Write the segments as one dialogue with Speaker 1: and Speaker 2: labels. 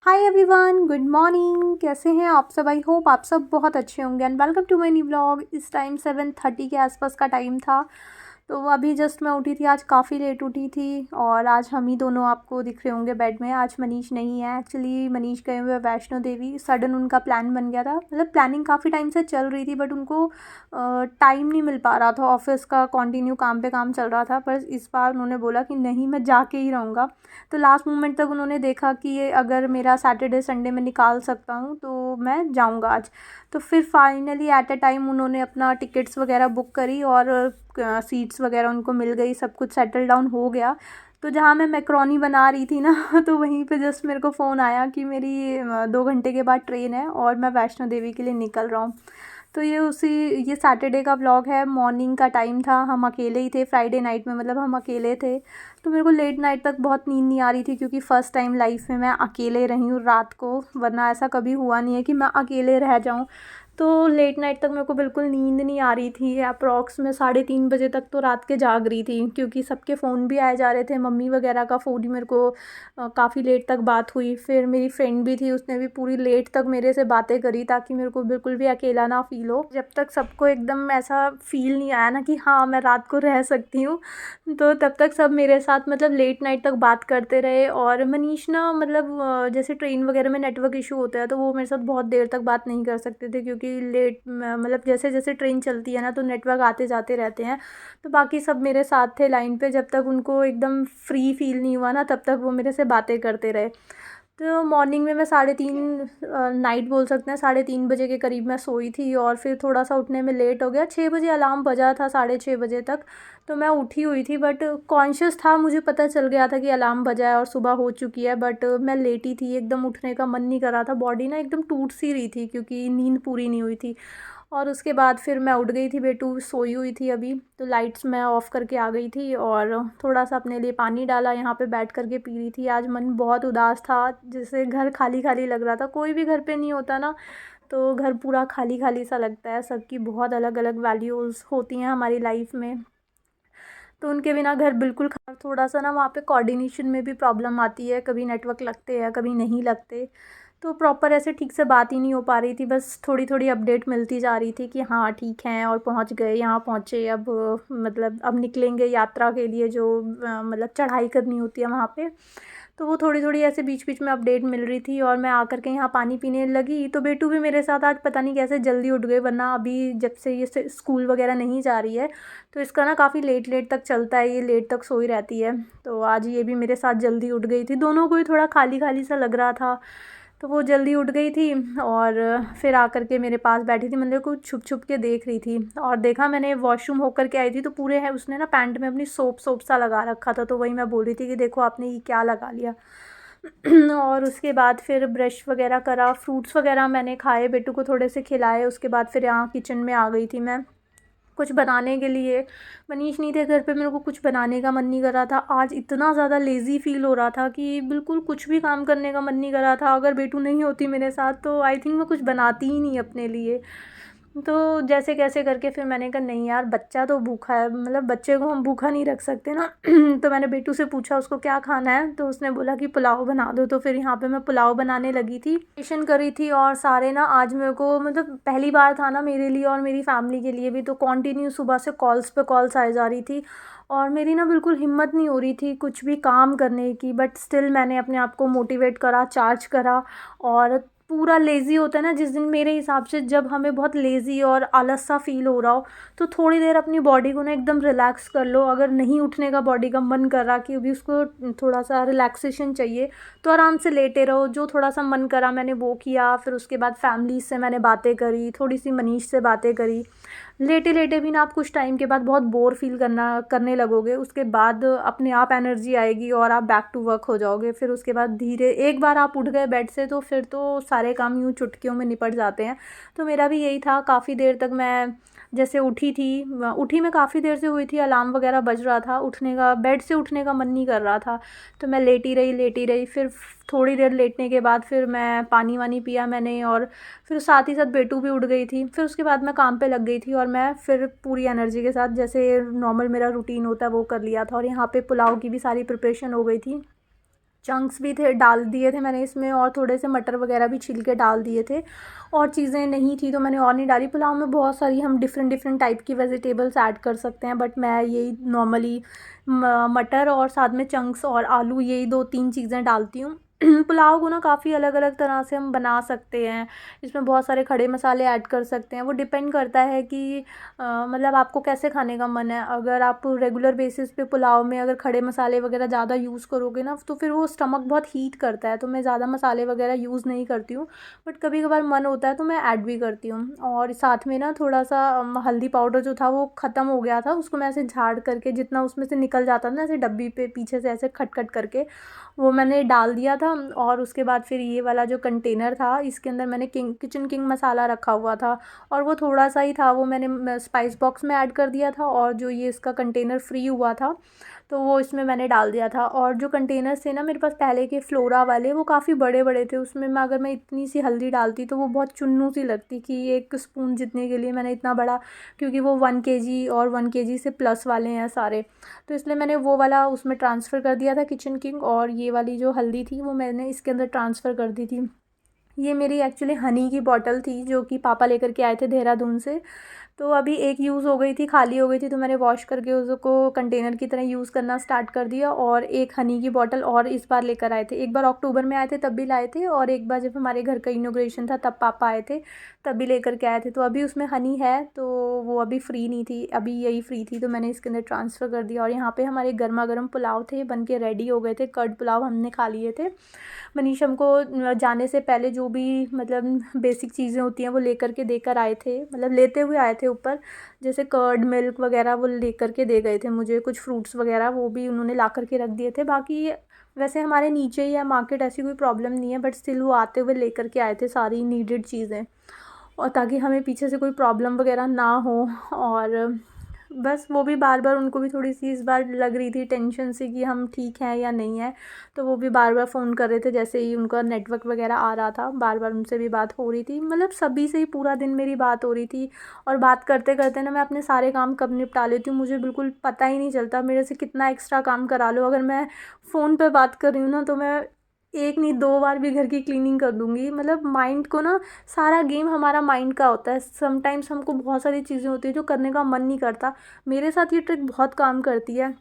Speaker 1: Hi everyone, good morning. कैसे हैं आप सब? आई होप आप सब बहुत अच्छे होंगे and welcome to my new vlog. इस टाइम 7:30 के आसपास का टाइम था। तो अभी जस्ट मैं उठी थी। आज काफ़ी लेट उठी थी और आज हम ही दोनों आपको दिख रहे होंगे बेड में। आज मनीष नहीं है। एक्चुअली मनीष गए हुए वैष्णो देवी। सडन उनका प्लान बन गया था। मतलब प्लानिंग काफ़ी टाइम से चल रही थी बट उनको टाइम नहीं मिल पा रहा था। ऑफिस का कंटिन्यू काम पे काम चल रहा था, पर इस बार उन्होंने बोला कि नहीं, मैं जाके ही रहूँगा। तो लास्ट मोमेंट तक उन्होंने देखा कि ये अगर मेरा सैटरडे संडे में निकाल सकता हूँ तो मैं जाऊँगा आज। तो फिर फाइनली एट अ टाइम उन्होंने अपना टिकट्स वगैरह बुक करी और सीट्स वगैरह उनको मिल गई। सब कुछ सेटल डाउन हो गया। तो जहाँ मैं मैक्रोनी बना रही थी ना तो वहीं पे जस्ट मेरे को फ़ोन आया कि मेरी 2 घंटे के बाद ट्रेन है और मैं वैष्णो देवी के लिए निकल रहा हूँ। तो ये सैटरडे का व्लॉग है। मॉर्निंग का टाइम था। हम अकेले ही थे फ्राइडे नाइट में, मतलब हम अकेले थे। तो मेरे को लेट नाइट तक बहुत नींद नहीं आ रही थी क्योंकि फ़र्स्ट टाइम लाइफ में मैं अकेले रही हूँ रात को। वरना ऐसा कभी हुआ नहीं है कि मैं अकेले रह जाऊँ। तो लेट नाइट तक मेरे को बिल्कुल नींद नहीं आ रही थी। अप्रॉक्स में 3:30 बजे तक तो रात के जाग रही थी क्योंकि सबके फ़ोन भी आए जा रहे थे। मम्मी वगैरह का फ़ोन ही मेरे को काफ़ी लेट तक बात हुई। फिर मेरी फ्रेंड भी थी, उसने भी पूरी लेट तक मेरे से बातें करी ताकि मेरे को बिल्कुल भी अकेला ना फ़ील हो। जब तक सबको एकदम ऐसा फ़ील नहीं आया ना कि हाँ मैं रात को रह सकती हूँ, तो तब तक सब मेरे साथ मतलब लेट नाइट तक बात करते रहे। और मनीष ना मतलब जैसे ट्रेन वगैरह में नेटवर्क इशू होता है तो वो मेरे साथ बहुत देर तक बात नहीं कर सकते थे क्योंकि मतलब जैसे जैसे ट्रेन चलती है ना तो नेटवर्क आते जाते रहते हैं। तो बाकी सब मेरे साथ थे लाइन पे। जब तक उनको एकदम फ्री फील नहीं हुआ ना तब तक वो मेरे से बातें करते रहे। तो मॉर्निंग में मैं 3:30 नाइट बोल सकते हैं 3:30 बजे के करीब मैं सोई थी और फिर थोड़ा सा उठने में लेट हो गया। 6 बजे अलार्म बजा था, 6:30 बजे तक तो मैं उठी हुई थी। बट कॉन्शियस था, मुझे पता चल गया था कि अलार्म बजा है और सुबह हो चुकी है। बट मैं लेटी थी, एकदम उठने का मन नहीं कर रहा था। बॉडी ना एकदम टूट सी रही थी क्योंकि नींद पूरी नहीं हुई थी। और उसके बाद फिर मैं उठ गई थी। बेटू सोई हुई थी अभी, तो लाइट्स मैं ऑफ़ करके आ गई थी और थोड़ा सा अपने लिए पानी डाला, यहाँ पे बैठ कर के पी रही थी। आज मन बहुत उदास था, जैसे घर खाली खाली लग रहा था। कोई भी घर पे नहीं होता ना तो घर पूरा खाली खाली सा लगता है। सबकी बहुत अलग अलग वैल्यूज़ होती हैं हमारी लाइफ में, तो उनके बिना घर बिल्कुल थोड़ा सा ना वहाँ पे कोऑर्डिनेशन में भी प्रॉब्लम आती है। कभी नेटवर्क लगते हैं, कभी नहीं लगते। तो प्रॉपर ऐसे ठीक से बात ही नहीं हो पा रही थी। बस थोड़ी थोड़ी अपडेट मिलती जा रही थी कि हाँ ठीक हैं और पहुँच गए, यहाँ पहुँचे। अब मतलब अब निकलेंगे यात्रा के लिए जो मतलब चढ़ाई करनी होती है वहाँ पे। तो वो थोड़ी थोड़ी ऐसे बीच बीच में अपडेट मिल रही थी। और मैं आकर के यहाँ पानी पीने लगी तो बेटू भी मेरे साथ आज पता नहीं कैसे जल्दी उठ गए। वरना अभी जब से ये स्कूल वगैरह नहीं जा रही है तो इसका ना काफ़ी लेट लेट तक चलता है, ये लेट तक सोई रहती है। तो आज ये भी मेरे साथ जल्दी उठ गई थी। दोनों को ही थोड़ा खाली खाली सा लग रहा था तो वो जल्दी उठ गई थी और फिर आकर के मेरे पास बैठी थी। मतलब को छुप छुप के देख रही थी और देखा मैंने वॉशरूम होकर के आई थी तो पूरे है उसने ना पैंट में अपनी सोप सोप सा लगा रखा था। तो वही मैं बोल रही थी कि देखो आपने ये क्या लगा लिया। और उसके बाद फिर ब्रश वगैरह करा, फ्रूट्स वगैरह मैंने खाए, बेटू को थोड़े से खिलाए। उसके बाद फिर यहाँ किचन में आ गई थी मैं कुछ बनाने के लिए। मनीष नहीं थे घर पे, मेरे को कुछ बनाने का मन नहीं कर रहा था। आज इतना ज़्यादा लेज़ी फ़ील हो रहा था कि बिल्कुल कुछ भी काम करने का मन नहीं कर रहा था। अगर बेटू नहीं होती मेरे साथ तो आई थिंक मैं कुछ बनाती ही नहीं अपने लिए। तो जैसे कैसे करके फिर मैंने कहा नहीं यार, बच्चा तो भूखा है, मतलब बच्चे को हम भूखा नहीं रख सकते ना। तो मैंने बेटू से पूछा उसको क्या खाना है, तो उसने बोला कि पुलाव बना दो। तो फिर यहाँ पे मैं पुलाव बनाने लगी थी, टेंशन करी थी। और सारे ना आज मेरे को मतलब पहली बार था ना मेरे लिए और मेरी फैमिली के लिए भी, तो कंटिन्यू सुबह से कॉल्स पे कॉल्स आए जा रही थी और मेरी ना बिल्कुल हिम्मत नहीं हो रही थी कुछ भी काम करने की। बट स्टिल मैंने अपने आप को मोटिवेट करा, चार्ज करा। और पूरा लेज़ी होता है ना जिस दिन, मेरे हिसाब से जब हमें बहुत लेज़ी और आलस सा फील हो रहा हो तो थोड़ी देर अपनी बॉडी को ना एकदम रिलैक्स कर लो। अगर नहीं उठने का बॉडी का मन कर रहा कि अभी उसको थोड़ा सा रिलैक्सेशन चाहिए तो आराम से लेटे रहो। जो थोड़ा सा मन करा मैंने वो किया। फिर उसके बाद फैमिली से मैंने बातें करी, थोड़ी सी मनीष से बातें करी। लेटे लेटे भी ना आप कुछ टाइम के बाद बहुत बोर फील करने लगोगे। उसके बाद अपने आप एनर्जी आएगी और आप बैक टू वर्क हो जाओगे। फिर उसके बाद धीरे एक बार आप उठ गए बेड से तो फिर तो सारे काम यूँ चुटकियों में निपट जाते हैं। तो मेरा भी यही था। काफ़ी देर तक मैं जैसे उठी मैं काफ़ी देर से हुई थी, अलार्म वगैरह बज रहा था, उठने का बेड से उठने का मन नहीं कर रहा था। तो मैं लेटी रही। फिर थोड़ी देर लेटने के बाद फिर मैं पानी वानी पिया मैंने और फिर साथ ही साथ बेटू भी उठ गई थी। फिर उसके बाद मैं काम पे लग गई थी और मैं फिर पूरी एनर्जी के साथ जैसे नॉर्मल मेरा रूटीन होता है वो कर लिया था। और यहाँ पे पुलाव की भी सारी प्रिपरेशन हो गई थी। चंक्स भी थे, डाल दिए थे मैंने इसमें, और थोड़े से मटर वगैरह भी छिल के डाल दिए थे। और चीज़ें नहीं थी तो मैंने और नहीं डाली। पुलाव में बहुत सारी हम डिफरेंट डिफरेंट टाइप की वेजिटेबल्स ऐड कर सकते हैं, बट मैं यही नॉर्मली मटर और साथ में चंक्स और आलू, यही 2-3 चीज़ें डालती हूँ। पुलाव को ना काफ़ी अलग अलग तरह से हम बना सकते हैं, इसमें बहुत सारे खड़े मसाले ऐड कर सकते हैं। वो डिपेंड करता है कि मतलब आपको कैसे खाने का मन है। अगर आप रेगुलर बेसिस पे पुलाव में अगर खड़े मसाले वगैरह ज़्यादा यूज़ करोगे ना, तो फिर वो स्टमक बहुत हीट करता है, तो मैं ज़्यादा मसाले वगैरह यूज़ नहीं करती हूँ। बट कभी कभार मन होता है तो मैं ऐड भी करती हूँ। और साथ में ना थोड़ा सा हल्दी पाउडर जो था वो ख़त्म हो गया था, उसको मैं ऐसे झाड़ करके, जितना उसमें से निकल जाता था ना, ऐसे डब्बी पे पीछे से ऐसे खट खट करके वो मैंने डाल दिया था। और उसके बाद फिर ये वाला जो कंटेनर था, इसके अंदर मैंने किचन किंग मसाला रखा हुआ था, और वो थोड़ा सा ही था, वो मैंने स्पाइस बॉक्स में ऐड कर दिया था। और जो ये इसका कंटेनर फ्री हुआ था तो वो इसमें मैंने डाल दिया था। और जो कंटेनर्स थे ना मेरे पास पहले के फ्लोरा वाले, वो काफ़ी बड़े बड़े थे, उसमें मैं अगर मैं इतनी सी हल्दी डालती तो वो बहुत चुन्नू सी लगती कि 1 स्पून जितने के लिए मैंने इतना बड़ा, क्योंकि वो 1 केजी और 1 केजी से प्लस वाले हैं सारे, तो इसलिए मैंने वो वाला उसमें ट्रांसफ़र कर दिया था किचन किंग। और ये वाली जो हल्दी थी वो मैंने इसके अंदर ट्रांसफ़र कर दी थी। ये मेरी एक्चुअली हनी की बॉटल थी जो कि पापा लेकर के आए थे देहरादून से। तो अभी एक यूज़ हो गई थी, खाली हो गई थी, तो मैंने वॉश करके उसको कंटेनर की तरह यूज़ करना स्टार्ट कर दिया। और एक हनी की बॉटल और इस बार लेकर आए थे। एक बार अक्टूबर में आए थे तब भी लाए थे, और एक बार जब हमारे घर का इनॉग्रेशन था तब पापा आए थे तब भी लेकर के आए थे। तो अभी उसमें हनी है, तो वो अभी फ्री नहीं थी, अभी यही फ्री थी, तो मैंने इसके अंदर ट्रांसफ़र कर दिया। और यहाँ पे हमारे गर्मा गर्म पुलाव थे, बन के रेडी हो गए थे। कर्ड पुलाव हमने खा लिए थे। मनीष हमको जाने से पहले जो भी मतलब बेसिक चीज़ें होती हैं वो लेकर के देकर आए थे, मतलब लेते हुए आए थे ऊपर, जैसे कर्ड मिल्क वगैरह वो लेकर के दे गए थे मुझे। कुछ फ्रूट्स वगैरह वो भी उन्होंने ला कर के रख दिए थे। बाकी वैसे हमारे नीचे ही है मार्केट, ऐसी कोई प्रॉब्लम नहीं है, बट स्टिल वो आते हुए लेकर के आए थे सारी नीडेड चीज़ें, और ताकि हमें पीछे से कोई प्रॉब्लम वगैरह ना हो। और बस वो भी बार बार, उनको भी थोड़ी सी इस बार लग रही थी टेंशन सी कि हम ठीक हैं या नहीं है, तो वो भी बार बार फ़ोन कर रहे थे। जैसे ही उनका नेटवर्क वगैरह आ रहा था, बार बार उनसे भी बात हो रही थी, मतलब सभी से ही पूरा दिन मेरी बात हो रही थी। और बात करते करते ना मैं अपने सारे काम कब निपटा लेती हूँ मुझे बिल्कुल पता ही नहीं चलता। मेरे से कितना एक्स्ट्रा काम करा लो, अगर मैं फ़ोन पे बात कर रही हूँ ना तो मैं एक नहीं 2 बार भी घर की क्लीनिंग कर दूँगी। मतलब माइंड को ना, सारा गेम हमारा माइंड का होता है। समटाइम्स हमको बहुत सारी चीज़ें होती हैं जो करने का मन नहीं करता। मेरे साथ ये ट्रिक बहुत काम करती है।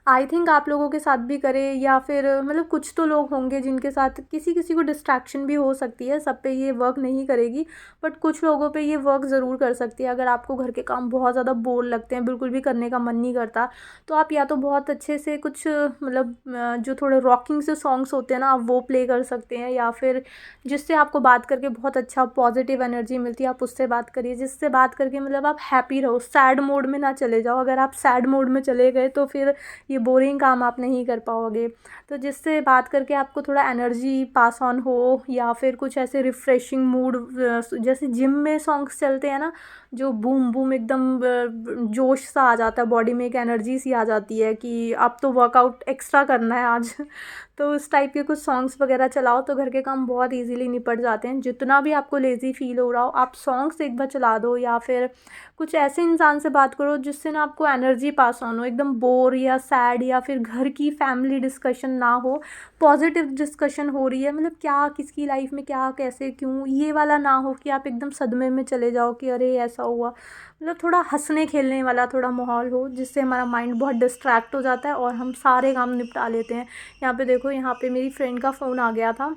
Speaker 1: आई थिंक आप लोगों के साथ भी करे, या फिर मतलब कुछ तो लोग होंगे जिनके साथ किसी किसी को डिस्ट्रैक्शन भी हो सकती है, सब पे ये वर्क नहीं करेगी, बट कुछ लोगों पे ये वर्क ज़रूर कर सकती है। अगर आपको घर के काम बहुत ज़्यादा बोर लगते हैं, बिल्कुल भी करने का मन नहीं करता, तो आप या तो बहुत अच्छे से कुछ मतलब जो थोड़े रॉकिंग से सॉन्ग्स होते हैं ना, आप वो प्ले कर सकते हैं, या फिर जिससे आपको बात करके बहुत अच्छा पॉजिटिव एनर्जी मिलती है आप उससे बात करिए, जिससे बात करके मतलब आप हैप्पी रहो, सैड मोड में ना चले जाओ। अगर आप सैड मोड में चले गए तो फिर ये बोरिंग काम आप नहीं कर पाओगे। तो जिससे बात करके आपको थोड़ा एनर्जी पास ऑन हो, या फिर कुछ ऐसे रिफ़्रेशिंग मूड, जैसे जिम में सॉन्ग्स चलते हैं ना, जो बूम बूम एकदम जोश सा आ जाता है बॉडी में, एक एनर्जी सी आ जाती है कि अब तो वर्कआउट एक्स्ट्रा करना है आज। तो उस टाइप के कुछ सॉन्ग्स वगैरह चलाओ तो घर के काम बहुत इजीली निपट जाते हैं। जितना भी आपको लेज़ी फील हो रहा हो, आप सॉन्ग्स एक बार चला दो, या फिर कुछ ऐसे इंसान से बात करो जिससे ना आपको एनर्जी पास ऑन हो, एकदम बोर या सैड, या फिर घर की फैमिली डिस्कशन ना हो, पॉजिटिव डिस्कशन हो रही है, मतलब क्या किसकी लाइफ में क्या कैसे क्यों, ये वाला ना हो कि आप एकदम सदमे में चले जाओ कि अरे ऐसा हुआ। मतलब थोड़ा हंसने खेलने वाला थोड़ा माहौल हो, जिससे हमारा माइंड बहुत डिस्ट्रैक्ट हो जाता है और हम सारे काम निपटा लेते हैं। यहाँ पे देखो, यहाँ पे मेरी फ्रेंड का फ़ोन आ गया था,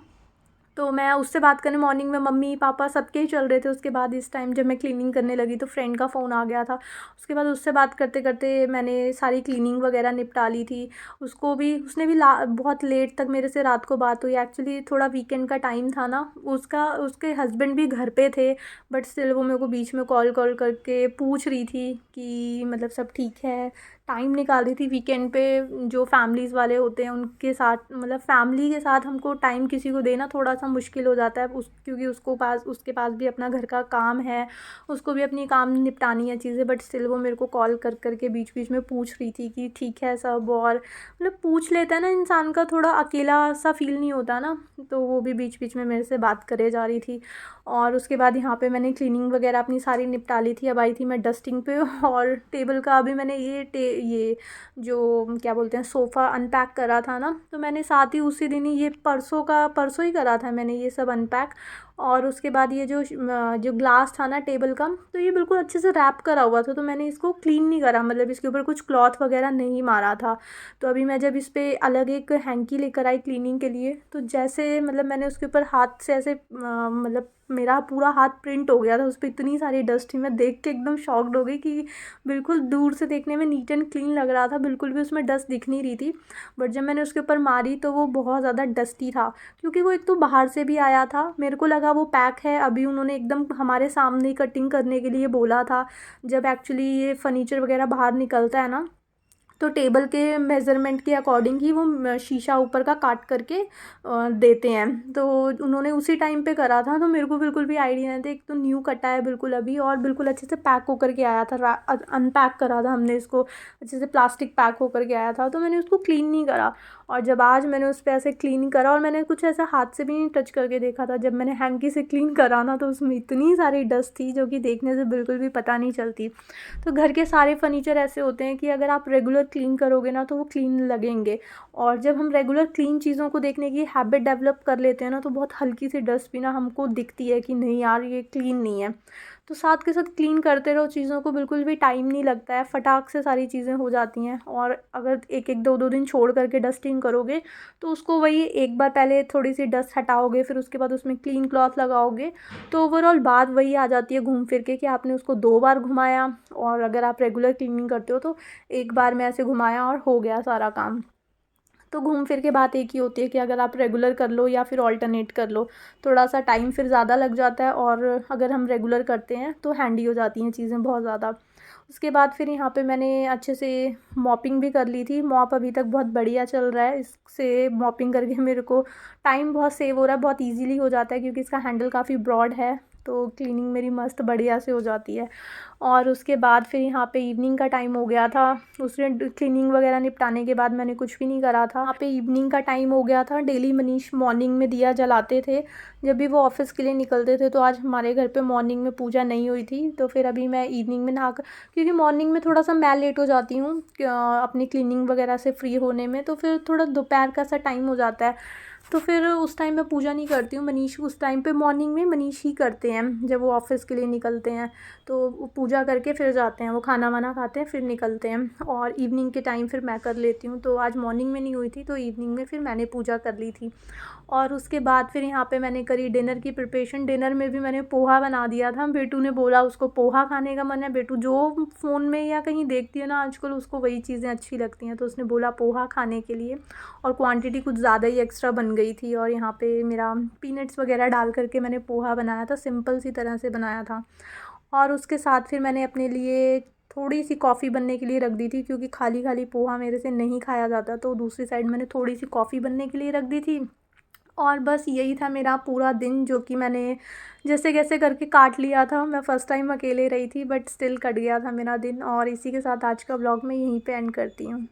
Speaker 1: तो मैं उससे बात करने मॉर्निंग में मम्मी पापा सबके ही चल रहे थे। उसके बाद इस टाइम जब मैं क्लीनिंग करने लगी तो फ्रेंड का फ़ोन आ गया था। उसके बाद उससे बात करते करते मैंने सारी क्लीनिंग वगैरह निपटा ली थी। उसको भी, उसने भी बहुत लेट तक मेरे से रात को बात हुई। एक्चुअली थोड़ा वीकेंड का टाइम था ना, उसके हस्बैंड भी घर पे थे, बट स्टिल वो मेरे को बीच में कॉल कॉल करके पूछ रही थी कि मतलब सब ठीक है। टाइम निकाल रही थी वीकेंड पे, जो फैमिलीज़ वाले होते हैं उनके साथ, मतलब फैमिली के साथ हमको टाइम किसी को देना थोड़ा सा मुश्किल हो जाता है, क्योंकि उसके पास भी अपना घर का काम है, उसको भी अपनी काम निपटानी है चीज़ें, बट स्टिल वो मेरे को कॉल कर करके बीच बीच में पूछ रही थी कि ठीक है सब। और मतलब पूछ लेता है ना इंसान, का थोड़ा अकेला सा फील नहीं होता ना, तो वो भी बीच बीच में मेरे से बात करे जा रही थी। और उसके बाद यहाँ पे मैंने क्लीनिंग वगैरह अपनी सारी निपटा ली थी। अब आई थी मैं डस्टिंग पे, और टेबल का अभी मैंने ये जो क्या बोलते हैं सोफ़ा अनपैक करा था ना, तो मैंने साथ ही उसी दिन ही ये परसों ही करा था मैंने ये सब अनपैक। और उसके बाद ये जो ग्लास था ना टेबल का, तो ये बिल्कुल अच्छे से रैप करा हुआ था, तो मैंने इसको क्लीन नहीं करा, मतलब इसके ऊपर कुछ क्लॉथ वगैरह नहीं मारा था। तो अभी मैं जब इस पर अलग एक हैंकी लेकर आई क्लीनिंग के लिए, तो जैसे मतलब मैंने उसके ऊपर हाथ से ऐसे मतलब मेरा पूरा हाथ प्रिंट हो गया था, उस पर इतनी सारी डस्ट थी, मैं देख के एकदम शॉक्ड हो गई कि बिल्कुल दूर से देखने में नीट एंड क्लीन लग रहा था, बिल्कुल भी उसमें डस्ट दिख नहीं रही थी। बट जब मैंने उसके ऊपर मारी तो वो बहुत ज़्यादा डस्टी था, क्योंकि वो एक तो बाहर से भी आया था, मेरे को लगा वो पैक है, अभी उन्होंने एकदम हमारे सामने कटिंग करने के लिए बोला था। जब एक्चुअली ये फर्नीचर वगैरह बाहर निकलता है ना, तो टेबल के मेज़रमेंट के अकॉर्डिंग ही वो शीशा ऊपर का काट करके देते हैं, तो उन्होंने उसी टाइम पे करा था, तो मेरे को बिल्कुल भी आइडिया नहीं था। एक तो न्यू कटा है बिल्कुल अभी, और बिल्कुल अच्छे से पैक होकर के आया था, अनपैक करा था हमने इसको, अच्छे से प्लास्टिक पैक होकर के आया था, तो मैंने उसको क्लीन नहीं करा। और जब आज मैंने उस पर ऐसे क्लीन करा, और मैंने कुछ ऐसा हाथ से भी नहीं टच करके देखा था, जब मैंने हैंकी से क्लीन करा ना, तो उसमें इतनी सारी डस्ट थी जो कि देखने से बिल्कुल भी पता नहीं चलती। तो घर के सारे फर्नीचर ऐसे होते हैं कि अगर आप रेगुलर क्लीन करोगे ना तो वो क्लीन लगेंगे, और जब हम रेगुलर क्लीन चीज़ों को देखने की हैबिट डेवलप कर लेते हैं ना, तो बहुत हल्की सी डस्ट भी ना हमको दिखती है कि नहीं यार ये क्लीन नहीं है। तो साथ के साथ क्लीन करते रहो चीज़ों को, बिल्कुल भी टाइम नहीं लगता है, फटाक से सारी चीज़ें हो जाती हैं। और अगर एक एक दो दो दिन छोड़ करके डस्टिंग करोगे, तो उसको वही एक बार पहले थोड़ी सी डस्ट हटाओगे, फिर उसके बाद उसमें क्लीन क्लॉथ लगाओगे, तो ओवरऑल बात वही आ जाती है घूम फिर के कि आपने उसको 2 बार घुमाया, और अगर आप रेगुलर क्लीनिंग करते हो तो एक बार में ऐसे घुमाया और हो गया सारा काम। तो घूम फिर के बात एक ही होती है कि अगर आप रेगुलर कर लो या फिर ऑल्टरनेट कर लो, थोड़ा सा टाइम फिर ज़्यादा लग जाता है, और अगर हम रेगुलर करते हैं तो हैंडी हो जाती हैं चीज़ें बहुत ज़्यादा। उसके बाद फिर यहाँ पे मैंने अच्छे से मॉपिंग भी कर ली थी, मॉप अभी तक बहुत बढ़िया चल रहा है, इससे मॉपिंग करके मेरे को टाइम बहुत सेव हो रहा है, बहुत ईजिली हो जाता है, क्योंकि इसका हैंडल काफ़ी ब्रॉड है, तो क्लीनिंग मेरी मस्त बढ़िया से हो जाती है। और उसके बाद फिर यहाँ पे इवनिंग का टाइम हो गया था, उसने क्लीनिंग वगैरह निपटाने के बाद मैंने कुछ भी नहीं करा था। यहाँ पे इवनिंग का टाइम हो गया था, डेली मनीष मॉर्निंग में दिया जलाते थे जब भी वो ऑफिस के लिए निकलते थे, तो आज हमारे घर पे मॉर्निंग में पूजा नहीं हुई थी, तो फिर अभी मैं इवनिंग में नहा कर, क्योंकि मॉर्निंग में थोड़ा सा मैं लेट हो जाती हूँ अपनी क्लीनिंग वगैरह से फ्री होने में, तो फिर थोड़ा दोपहर का सा टाइम हो जाता है, तो फिर उस टाइम मैं पूजा नहीं करती हूँ। मनीष उस टाइम पे मॉर्निंग में मनीष ही करते हैं, जब वो ऑफिस के लिए निकलते हैं तो वो पूजा करके फिर जाते हैं, वो खाना वाना खाते हैं फिर निकलते हैं, और इवनिंग के टाइम फिर मैं कर लेती हूँ। तो आज मॉर्निंग में नहीं हुई थी, तो इवनिंग में फिर मैंने पूजा कर ली थी। और उसके बाद फिर यहाँ पे मैंने करी डिनर की प्रिपरेशन। डिनर में भी मैंने पोहा बना दिया था, बेटू ने बोला उसको पोहा खाने का मन है, बेटू जो फ़ोन में या कहीं देखती है ना आजकल उसको वही चीज़ें अच्छी लगती हैं, तो उसने बोला पोहा खाने के लिए, और क्वांटिटी कुछ ज़्यादा ही एक्स्ट्रा बन गई थी। और यहाँ पे मेरा पीनट्स वगैरह डाल करके मैंने पोहा बनाया था, सिंपल सी तरह से बनाया था। और उसके साथ फिर मैंने अपने लिए थोड़ी सी कॉफ़ी बनने के लिए रख दी थी, क्योंकि खाली खाली पोहा मेरे से नहीं खाया जाता, तो दूसरी साइड मैंने थोड़ी सी कॉफ़ी बनने के लिए रख दी थी। और बस यही था मेरा पूरा दिन, जो कि मैंने जैसे कैसे करके काट लिया था। मैं फ़र्स्ट टाइम अकेले रही थी, बट स्टिल कट गया था मेरा दिन। और इसी के साथ आज का व्लॉग मैं यहीं पे एंड करती हूँ।